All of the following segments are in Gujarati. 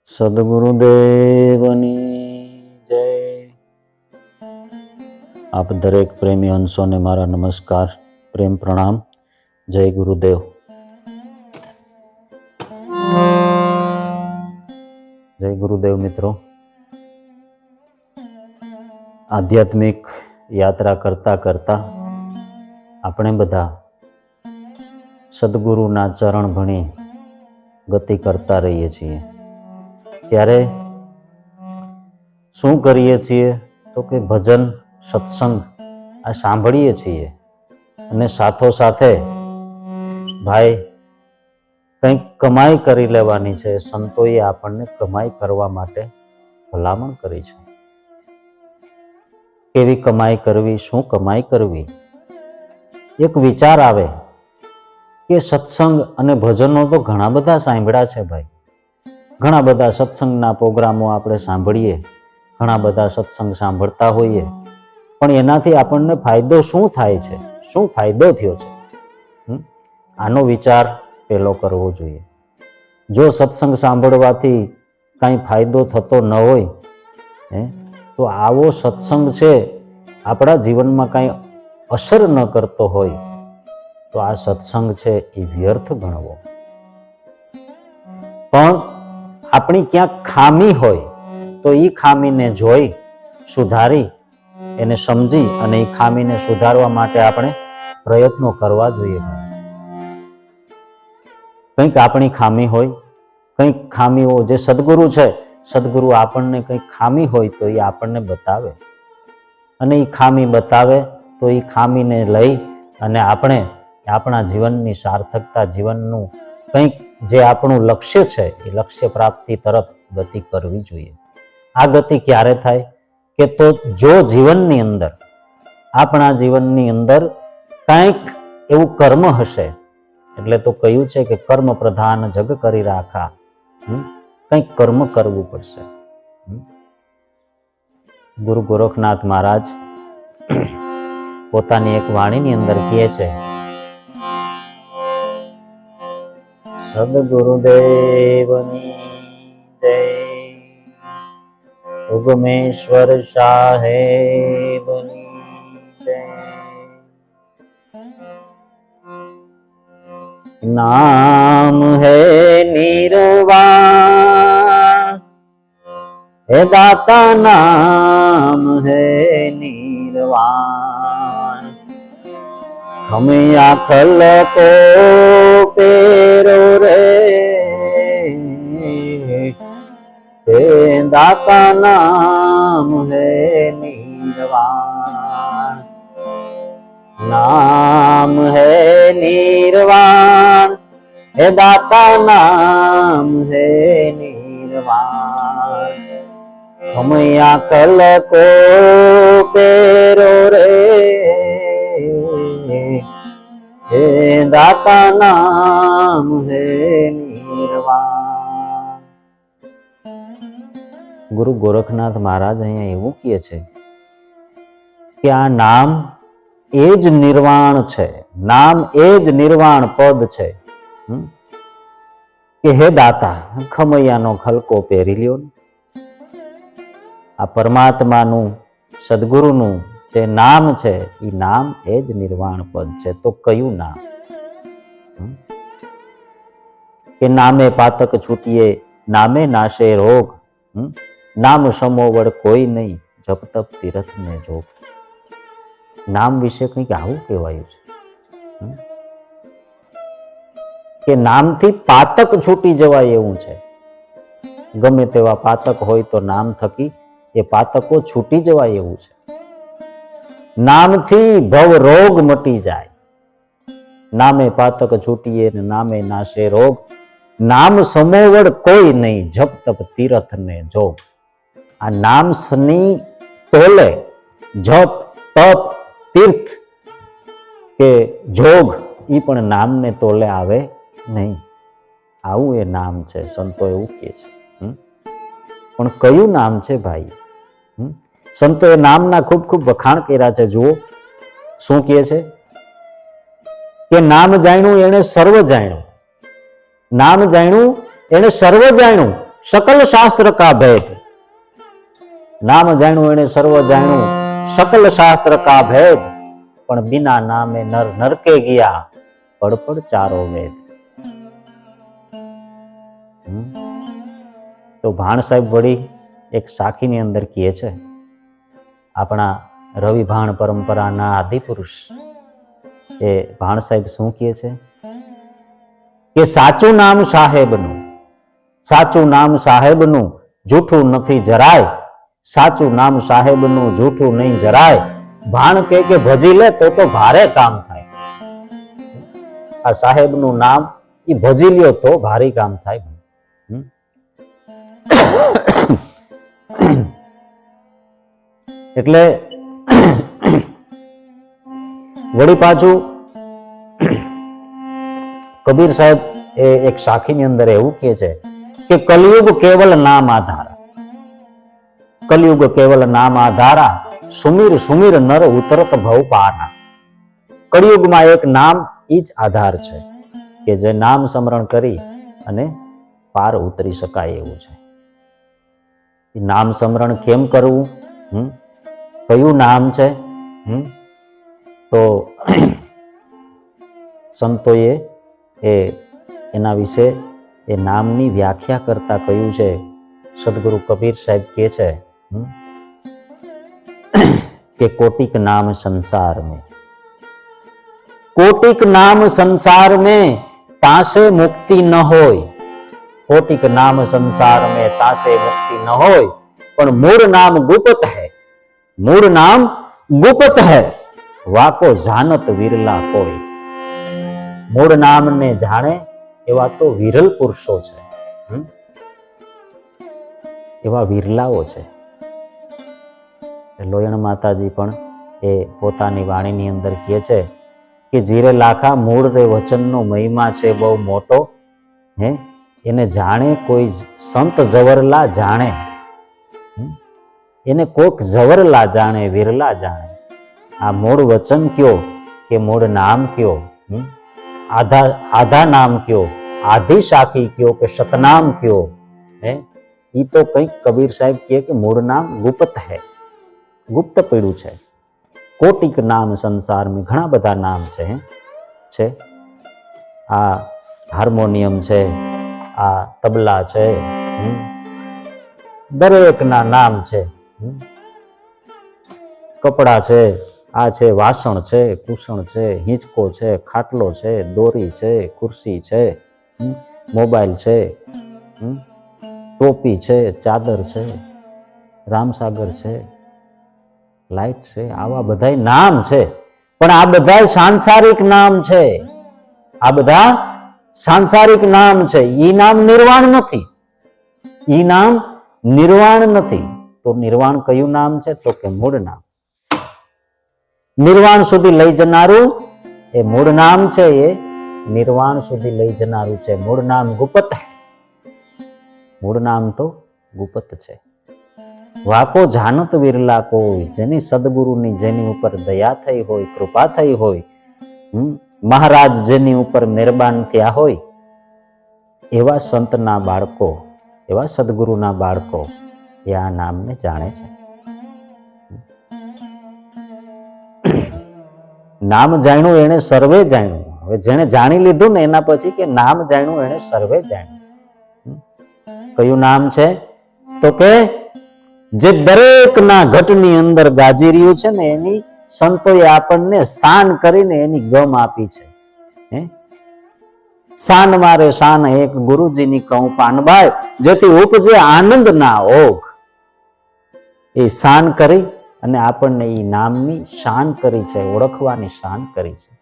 સદગુરુદેવની જય। આપ દરેક પ્રેમી અંશોને મારા નમસ્કાર, પ્રેમ પ્રણામ। જય ગુરુદેવ। જય ગુરુદેવ મિત્રો। આધ્યાત્મિક યાત્રા કરતા કરતા આપણે બધા સદગુરુના ચરણ ભણી ગતિ કરતા રહીએ છીએ। ત્યારે શું કરીએ છીએ તો કે ભજન, સત્સંગ આ સાંભળીએ છીએ અને સાથોસાથે ભાઈ કંઈક કમાઈ કરી લેવાની છે। સંતોએ આપણને કમાઈ કરવા માટે ભલામણ કરી છે। કેવી કમાઈ કરવી, શું કમાઈ કરવી? એક વિચાર આવે કે સત્સંગ અને ભજનો તો ઘણા બધા સાંભળ્યા છે ભાઈ, ઘણા બધા સત્સંગના પ્રોગ્રામો આપણે સાંભળીએ, ઘણા બધા સત્સંગ સાંભળતા હોઈએ, પણ એનાથી આપણને ફાયદો શું થાય છે, શું ફાયદો થયો છે? આનો વિચાર પહેલો કરવો જોઈએ। જો સત્સંગ સાંભળવાથી કાંઈ ફાયદો થતો ન હોય તો આવો સત્સંગ છે આપણા જીવનમાં કાંઈ અસર ન કરતો હોય તો આ સત્સંગ છે એ વ્યર્થ ગણવો। પણ આપણી ક્યાંક ખામી હોય તો એ ખામીને જોઈ, સુધારી, એને સમજી અને એ ખામીને સુધારવા માટે આપણે પ્રયત્નો કરવા જોઈએ। કંઈક આપણી ખામી હોય, કંઈક ખામીઓ જે સદગુરુ છે, સદગુરુ આપણને કંઈક ખામી હોય તો એ આપણને બતાવે અને એ ખામી બતાવે તો એ ખામીને લઈ અને આપણે આપણા જીવનની સાર્થકતા, જીવનનું કંઈક જે આપણું લક્ષ્ય છે એ લક્ષ્ય પ્રાપ્તિ તરફ ગતિ કરવી જોઈએ। આ ગતિ ક્યારે થાય કે તો જો જીવનની અંદર, આપણા જીવનની અંદર કંઈક એવું કર્મ હશે, એટલે તો કહ્યું છે કે કર્મ પ્રધાન જગ કરી રાખા, કંઈક કર્મ કરવું પડશે। ગુરુ ગોરખનાથ મહારાજ પોતાની એક વાણીની અંદર કહે છે, સદગુરુદેવની જય, ઉગમેશ્વર સાહેબની જય। નામ હે નિર્વાણ, હે દાતા નામ હે નિર્વાણ, ખમૈયા ખલકો પેરો રે, હે દાતા નામ હે નિર્વાણ, નામ હે નિર્વાણ, હે દાતા નામ હે નિર્વાણ, ખમૈયા ખલકો પેરો રે, હે દાતા નામ હે નિર્વાણ। ગુરુ ગોરખનાથ મહારાજ અહીંયા એવું કહે છે કે આ નામ એ જ નિર્વાણ છે, નામ એ જ નિર્વાણ પદ છે કે હે દાતા, ખમૈયાનો ખલકો પહેરી લ્યો। આ પરમાત્માનું, સદગુરુનું જે નામ છે એ નામ એ જ નિર્વાણ પદ છે। તો કયું નામ? કે નામે પાતક છૂટીએ, નામે નાશે રોગ, નામ સમોવડ કોઈ નહીં, જપ તપ તીરથ ને જોગ। નામ વિશે કંઈક આવું કહેવાયું છે કે નામથી પાતક છૂટી જવાય એવું છે। ગમે તેવા પાતક હોય તો નામ થકી એ પાતકો છૂટી જવાય એવું છે। નામથી ભવ રોગ મટી જાય, નામે પાતક છૂટીએ ને નામે નાશે રોગ, નામ સમોવડ કોઈ નહીં, જપ તપ તીરથ ને જોગ। આ નામની તોલે જપ, તપ, તીર્થ કે જોગ એ પણ નામને તોલે આવે નહીં। આવું એ નામ છે, સંતો એવું કહે છે। પણ કયું નામ છે ભાઈ? સંતો એ નામના ખૂબ ખૂબ વખાણ કર્યા છે। જુઓ શું કહે છે કે નામ જાણ્યું એને સર્વ જાણ્યું, નામ જાણ્યું એને સર્વ જાણ્યું, सकल शास्त्र का भेद। नाम जाण्યું એને સર્વ જાણ્યું, सकल शास्त्र का भेद, પણ बिना नामे नर नरके ગયા, पड़ पड़ चारो वेद। તો ભાણ સાહેબ વળી એક સાખીની અંદર કહે છે, આપણા રવિ ભાણ પરંપરાના આદિપુરુષ એ ભાણ સાહેબ શું કહે છે કે સાચું નામ સાહેબનું, સાચું નામ સાહેબનું જૂઠું નથી જરાય, સાચું નામ સાહેબનું જૂઠું નહીં જરાય, ભાણ કે ભજી લે તો ભારે કામ થાય। આ સાહેબનું નામ એ ભજી લ્યો તો ભારે કામ થાય। એટલે વળી પાછું કબીર સાહેબ એ એક સાખીની અંદર એવું કહે છે કે કલયુગ કેવલ નામ આધારા, કલયુગ કેવલ નામ આધારા, સુમીર સુમીર નર ઉતરત ભવ પારના। કળિયુગમાં એક નામ ઈ જ આધાર છે કે જે નામ સ્મરણ કરી અને પાર ઉતરી શકાય એવું છે। નામ સ્મરણ કેમ કરવું, કયું નામ છે, તો સંતોએ એના વિશે એ નામની વ્યાખ્યા કરતા કહ્યું છે। સદગુરુ કબીર સાહેબ કહે છે કે कोटिक नाम संसार में, कोटिक नाम संसार में तासे मुक्ति न होय, कोटिक नाम संसार में तासे मुक्ति न होय, पण मूળ नाम गुप्त है, मूળ नाम गुप्त है, वाको जानत विरला कोई। मूળ नाम ने जाने एवा तो विरल पुरुषो छे, एवा विरलाओ छे। लोयण माताजी पण ए पोतानी वाणीनी अंदर कहे छे कि जीरे लाखा मूળ रे वचननो महिमा छे बहु मोटो, हे એને જાણે કોઈ સંત જવરલા જાણે, એને કોક જવરલા જાણે, વિરલા જાણે। આ મૂળ વચન કયો કે મૂળ નામ કયો, આધા આધા નામ કયો, આધી સાખી કયો કે સતનામ કયો, હે ઈ તો કંઈક કબીર સાહેબ કહે કે મૂળ નામ ગુપ્ત હૈ, ગુપ્ત પડ્યું છે। કોટિક નામ સંસારમાં ઘણા બધા નામ છે। આ હાર્મોનિયમ છે, આ તબલા છે, દરેકના નામ છે। કપડા છે, આ છે વાસણ છે, કુસણ છે, હિંચકો છે, ખાટલો છે, દોરી છે, ખુરશી છે, મોબાઈલ છે, ટોપી છે, ચાદર છે, રામસાગર છે, લાઈટ છે, આવા બધા નામ છે। પણ આ બધા સાંસારિક નામ છે, આ બધા सांसारिक नाम छे, ई नाम निर्वाण नथी, ई नाम निर्वाण नथी। तो निर्वाण कयु नाम छे तो के मूળ नाम, निर्वाण सुधी लई जनारू ए मूળ नाम छे, ए निर्वाण सुधी लई जनारू छे। मूળ नाम गुप्त है, मूળ नाम तो गुप्त छे। वाको जानत विरला कोई, जेनी सद्गुरुनी जेनी उपर दया थई होय, कृपा थई होय, महाराज जेनी उपर मेहरबान थया होय, एवा संतना बाळको, एवा सद्गुरुना बाळको ए आ नामने जाणे छे। नाम जाण्યું एणे सर्वे जाण्યું। હવે જેણે જાણી લીધું ને એના પછી કે નામ જાણ્યું એણે સર્વે જાણ્યું। કયું નામ છે તો કે જે દરેકના ઘટની અંદર ગાજી રહ્યું છે ને એની સંતોએ આપણને શાન કરીને એની ગમ આપી છે। શાન મારે શાન એક ગુરુજીની કહું પાનબાઈ, જેથી ઉપજે આનંદ ના ઓઘ। એ શાન કરી અને આપણને એ નામની શાન કરી છે, ઓળખવાની શાન કરી છે।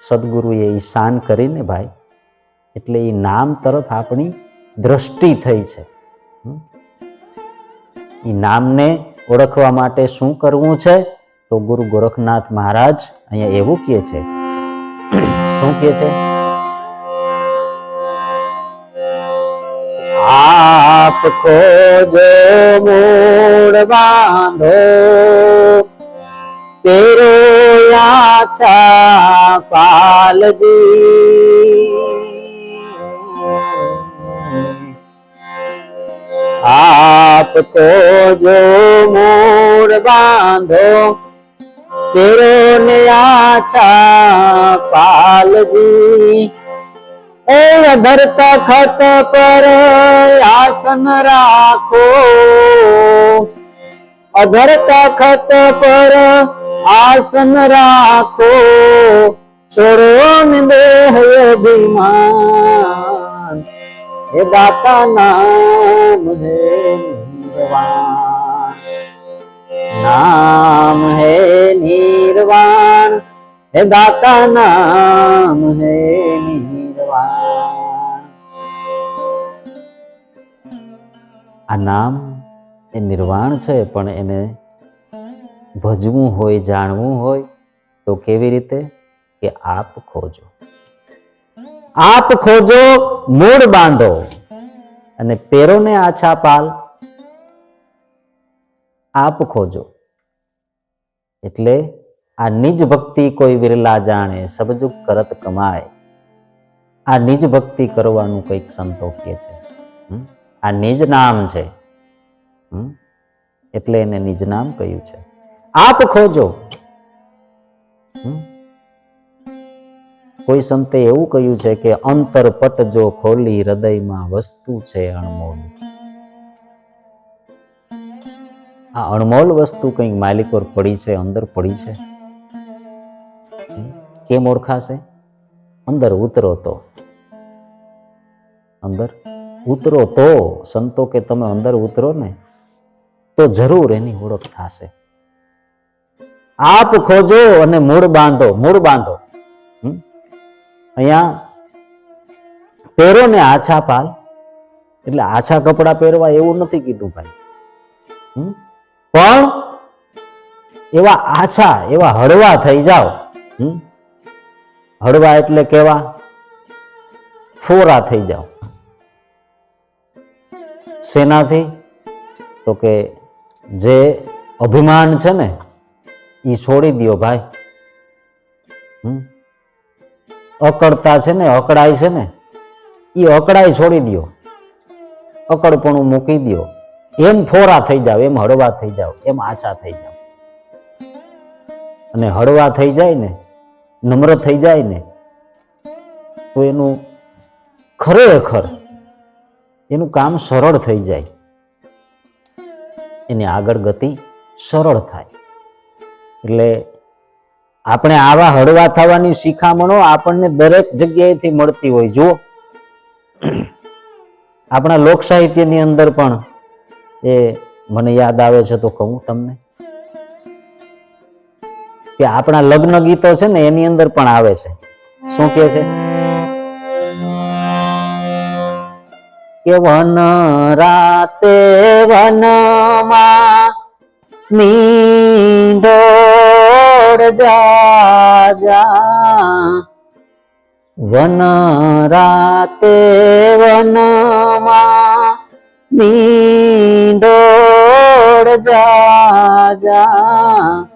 સદગુરુએ એ શાન કરીને ભાઈ, એટલે એ નામ તરફ આપણી દ્રષ્ટિ થઈ છે। એ નામને ઓળખવા માટે શું કરવું છે તો ગુરુ ગોરખનાથ મહારાજ અહીંયા એવું કહે છે, શું કહે છે? आप खोजो मूड बांधो, तेरो याचा पालजी। को जो मूड बांधो पेरो ने आछा पालजी ए अधर तखत पर आसन राखो अधर तखत पर आसन राखो छोड़ो ने देह अभिमान हे दाता नाम है निर्वाण नाम है निर्वाण हे दाता नाम है निर्वाण आ नाम એ નિર્વાણ છે પણ એને ભજવું હોય જાણવું હોય તો કેવી રીતે કે આપ ખોજો મૂળ બાંધો અને પેરોને આછા પાલ આપ ખોજો એટલે આ નિજ ભક્તિ કોઈ વિરલા જાણે સબજુગ કરત કમાય આ નિજ ભક્તિ કરવાનું કંઈક સંતો કહે છે આ નિજ નામ છે એટલે એને નિજ નામ કહ્યું છે આપ ખોજો કોઈ સંતે એવું કહ્યું છે કે અંતર પટ જો ખોલી હૃદયમાં વસ્તુ છે અણમોલ આ અણમોલ વસ્તુ કંઈક માલિક પર પડી છે અંદર પડી છે કેમ ઓળખાશે અંદર ઉતરો તો સંતો કે તમે અંદર ઉતરો ને તો જરૂર એની ઓળખ થશે આપ ખોજો અને મૂળ બાંધો અહીંયા પહેરો ને આછા પાલ એટલે આછા કપડા પહેરવા એવું નથી કીધું ભાઈ પણ એવા આછા એવા હળવા થઈ જાઓ હળવા એટલે કેવા ફોરા થઈ જાઓ શેનાથી તો કે જે અભિમાન છે ને એ છોડી દો ભાઈ અકળતા છે ને અકળાય છે ને એ અકળાય છોડી દો અકળપણું મૂકી દો એમ ફોરા થઈ જાવ એમ હળવા થઈ જાવ એમ આછા થઈ જાવ અને હળવા થઈ જાય ને નમ્ર થઈ જાય ને તો એનું ખરેખર એનું કામ સરળ થઈ જાય એની આગળ ગતિ સરળ થાય એટલે આપણે આવા હળવા થવાની શિખામણો આપણને દરેક જગ્યાએથી મળતી હોય જુઓ આપણા લોક સાહિત્યની અંદર પણ એ મને યાદ આવે છે તો કહું તમને કે આપણા લગ્ન ગીતો છે ને એની અંદર પણ આવે છે શું કહે છે કે વન રાતે વનમાં મીંઢોળ જા વન રાતે વનમાં મીંઢોળ જા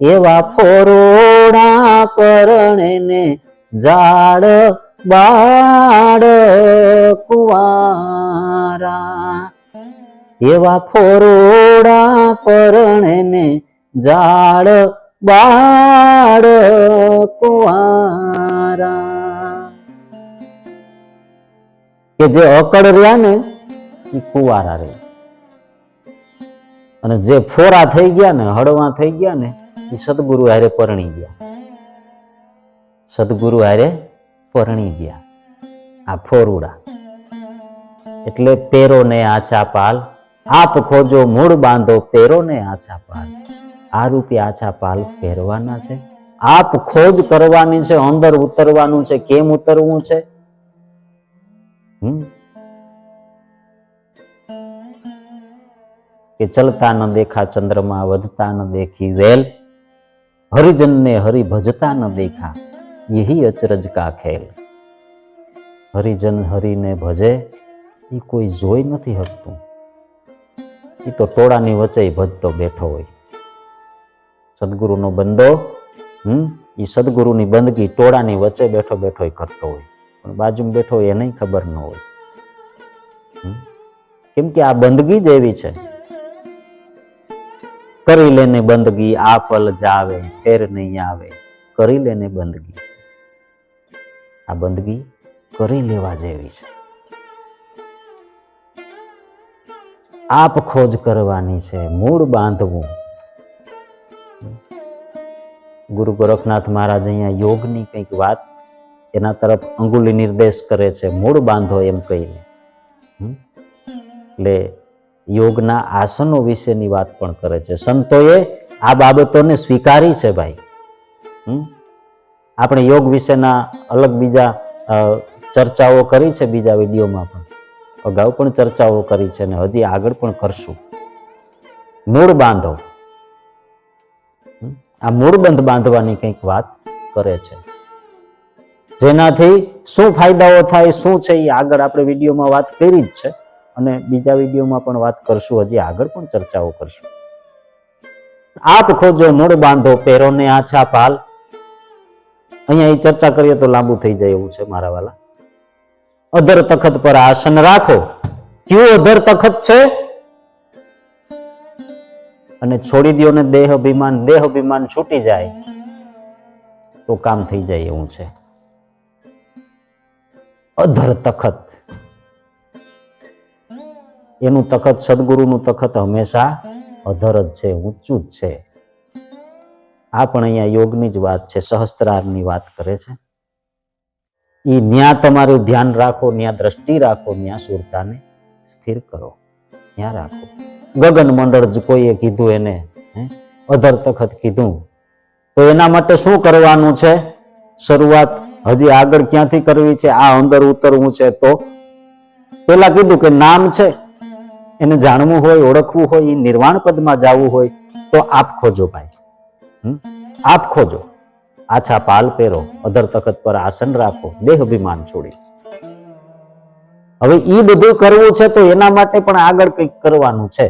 એવા ફોરોડા પરણે ને ઝાડ બાળ કુવારા એવા ફોરોડા પરણે ને ઝાડ બાળ કુવારા કે જે અકળ રહ્યા ને એ કુવારા રહે અને જે ફોરા થઈ ગયા ને હળવા થઈ ગયા ને એ સદગુરુ હારે પરણી ગયા આ ફોરુડા એટલે પેરો ને આછા પાલ આપ ખોજો મૂળ બાંધો પેરો ને આછા પાલ આ રૂપે આછા પાલ પહેરવાના છે આપ ખોજ કરવાની છે અંદર ઉતરવાનું છે કેમ ઉતરવું છે કે ચલતા ન દેખા ચંદ્रमा વધતા ન દેખી વેલ હરિજન ને હરિ ભજતા ન દેખા યહી અચરજ કા ખેલ હરિજન હરિને ભજે એ કોઈ જોઈ નથી શકતું એ તો ટોળાની વચ્ચે ભજતો બેઠો હોય સદગુરુનો બંદો એ સદગુરુની બંદગી ટોળાની વચ્ચે બેઠો બેઠો કરતો હોય પણ બાજુમાં બેઠો હોય એને ખબર ન હોય કેમ કે આ બંદગી જ એવી છે. કરી લેને બંદગી આ પલ જાવે, ફેર નહીં આવે. કરી લેને બંદગી, આ બંદગી કરી લેવા જેવી છે. આપ ખોજ કરવાની છે, મૂળ બાંધવું. ગુરુ ગોરખનાથ મહારાજ અહીંયા યોગની કંઈક વાત એના તરફ અંગુલી નિર્દેશ કરે છે, મૂળ બાંધો એમ કહીને. એટલે યોગના આસનો વિશેની વાત પણ કરે છે. સંતોએ આ બાબતોને સ્વીકારી છે ભાઈ. આપણે યોગ વિશેના અલગ બીજા ચર્ચાઓ કરી છે, બીજા વિડીયોમાં પણ અગાઉ પણ ચર્ચાઓ કરી છે અને હજી આગળ પણ કરશું. મૂળ બાંધો, આ મૂળબંધ બાંધવાની કંઈક વાત કરે છે. જેનાથી શું ફાયદાઓ થાય, શું છે એ આગળ આપણે વિડીયોમાં વાત કરી જ છે અને બીજા વિડીયોમાં પણ વાત કરશું, હજી આગળ પણ ચર્ચાઓ કરશું. આપ ખોજો મૂળ બાંધો, પહેરો ને આછા પાલ. અહીંયા એ ચર્ચા કરીએ તો લાંબુ થઈ જાય એવું છે મારા વાલા. અધર તખત પર આસન રાખો. કયું અધર તખત છે? અને છોડી દો ને દેહ અભિમાન છૂટી જાય તો કામ થઈ જાય એવું છે. અધર તખત, એનું તખત, સદગુરુનું તખત હંમેશા અધર જ છે, ઊંચું જ છે. આ પણ અહીંયા યોગની જ વાત છે, સહસ્ત્રારની વાત કરે છે. એ ન્યા તમારું ધ્યાન રાખો, ન્યા દ્રષ્ટિ રાખો, ન્યા સુરતાને સ્થિર કરો, ન્યા રાખો. ગગન મંડળ જ કોઈએ કીધું એને અધર તખત કીધું તો એના માટે શું કરવાનું છે? શરૂઆત હજી આગળ ક્યાંથી કરવી છે? આ અંદર ઉતરવું છે તો પેલા કીધું કે નામ છે એને જાણવું હોય, ઓળખવું હોય, નિર્વાણ પદમાં જવું હોય તો આપ ખોજો ભાઈ. આપ ખોજો, આછા પાલ પહેરો, અધર તખત પર આસન રાખો, દેહ અભિમાન છોડી. હવે એ બધું કરવું છે તો એના માટે પણ આગળ કંઈક કરવાનું છે.